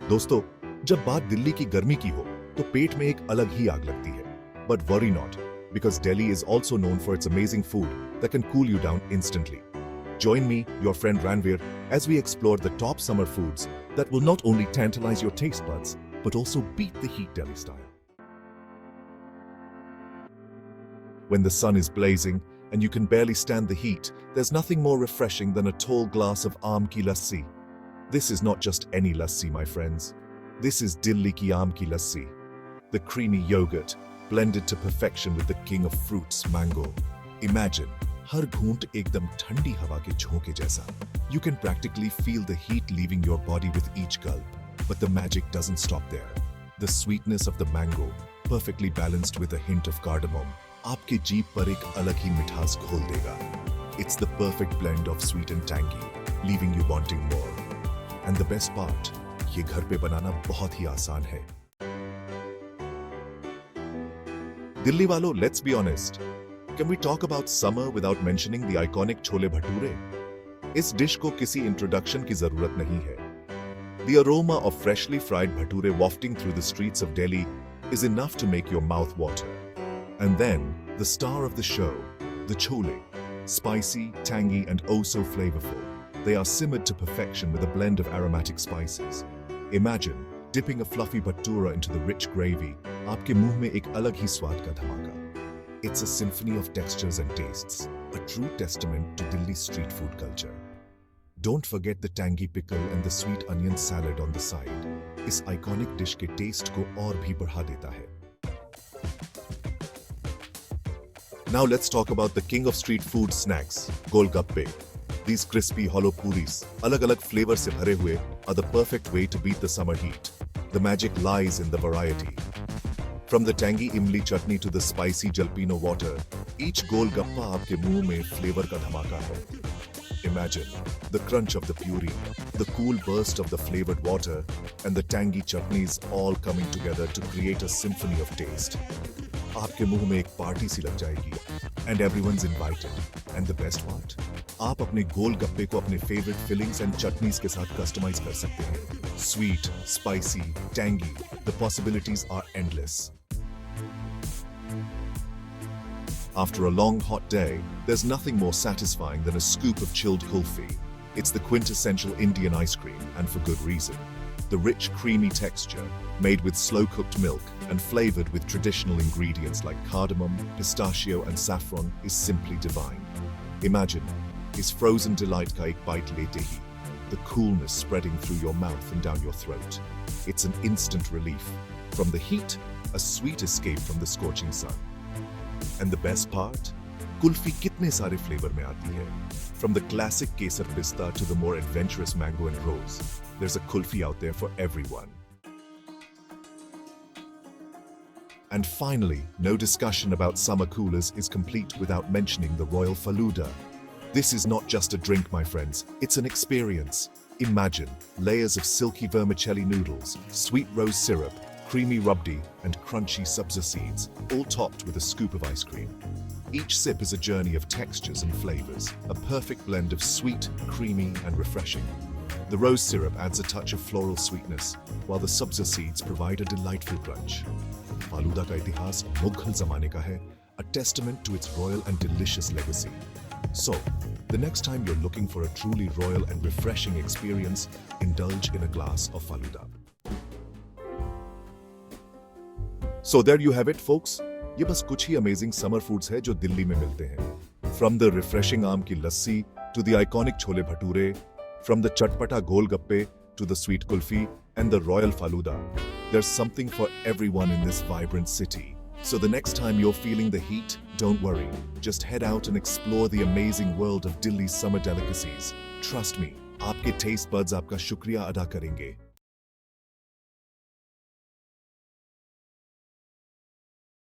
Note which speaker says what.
Speaker 1: दोस्तों, जब बात दिल्ली की गर्मी की हो तो पेट में एक अलग ही आग लगती है. But worry not, because Delhi is also known for its amazing food that can cool you down instantly. Join me, your friend Ranveer, as we explore the top summer foods that will not only tantalize your taste buds, but also beat the heat Delhi style. When the sun is blazing and you can barely stand the heat, there's nothing more refreshing than a tall glass of aam ki lassi. This is not just any lassi, my friends. This is Delhi ki aam ki lassi. The creamy yogurt, blended to perfection with the king of fruits, mango. Imagine, हर घूंट एकदम ठंडी हवा के झोंके जैसा. You can practically feel the heat leaving your body with each gulp. But the magic doesn't stop there. The sweetness of the mango, perfectly balanced with a hint of cardamom, आपके जीभ पर एक अलग ही मिठास घोल देगा. It's the perfect blend of sweet and tangy, leaving you wanting more. And the best part, ये घर पे बनाना बहुत ही आसान है. दिल्ली वालों, let's be honest. Can we talk about summer without mentioning the iconic chole bhature? इस डिश को किसी इंट्रोडक्शन की जरूरत नहीं है. The aroma of freshly fried bhature wafting through the streets of Delhi is enough to make your mouth water. And then, the star of the show, the chole. Spicy, tangy, and oh so flavorful. They are simmered to perfection with a blend of aromatic spices. Imagine dipping a fluffy bhatura into the rich gravy. आपके मुंह में एक अलग ही स्वाद का धमाका. It's a symphony of textures and tastes, a true testament to Delhi street food culture. Don't forget the tangy pickle and the sweet onion salad on the side. इस iconic dish के taste को और भी बढ़ा देता है. Now let's talk about the king of street food snacks, Golgappe. These crispy hollow puris, अलग-अलग flavor से भरे हुए, are the perfect way to beat the summer heat. The magic lies in the variety. From the tangy imli chutney to the spicy jalapeno water, each golgappa आपके मुंह में flavor का धमाका है. Imagine the crunch of the puree, the cool burst of the flavored water, and the tangy chutneys all coming together to create a symphony of taste. आपके मुंह में एक पार्टी सी लग जाएगी. And everyone's invited. And the best part? आप अपने गोलगप्पे को अपने favorite fillings and chutneys के साथ customize कर सकते हैं. Sweet, spicy, tangy, the possibilities are endless. After a long hot day, there's nothing more satisfying than a scoop of chilled kulfi. It's the quintessential Indian ice cream, and for good reason. The rich, creamy texture, made with slow-cooked milk and flavored with traditional ingredients like cardamom, pistachio, and saffron, is simply divine. Imagine, is frozen delight ka ek bite lete hi, the coolness spreading through your mouth and down your throat. It's an instant relief. From the heat, a sweet escape from the scorching sun. And the best part? Kulfi kitne sare flavor mein aati hai. From the classic kesar pista to the more adventurous mango and rose, there's a kulfi out there for everyone. And finally, no discussion about summer coolers is complete without mentioning the Royal Faluda. This is not just a drink, my friends, it's an experience. Imagine layers of silky vermicelli noodles, sweet rose syrup, creamy rubdi, and crunchy sabza seeds, all topped with a scoop of ice cream. Each sip is a journey of textures and flavors, a perfect blend of sweet, creamy, and refreshing. The rose syrup adds a touch of floral sweetness, while the sabza seeds provide a delightful crunch. Faluda ka itihas Mughal zamane ka hai, a testament to its royal and delicious legacy. So, the next time you're looking for a truly royal and refreshing experience, indulge in a glass of Faluda. So there you have it, folks. ये बस कुछ ही amazing summer foods है जो दिल्ली में मिलते हैं. From the refreshing आम की लस्सी to the iconic chole bhature, from the चटपटा गोलगप्पे to the sweet kulfi and the royal faluda, there's something for everyone in this vibrant city. So the next time you're feeling the heat, don't worry. Just head out and explore the amazing world of Delhi's summer delicacies. Trust me, आपके taste buds आपका शुक्रिया अदा करेंगे.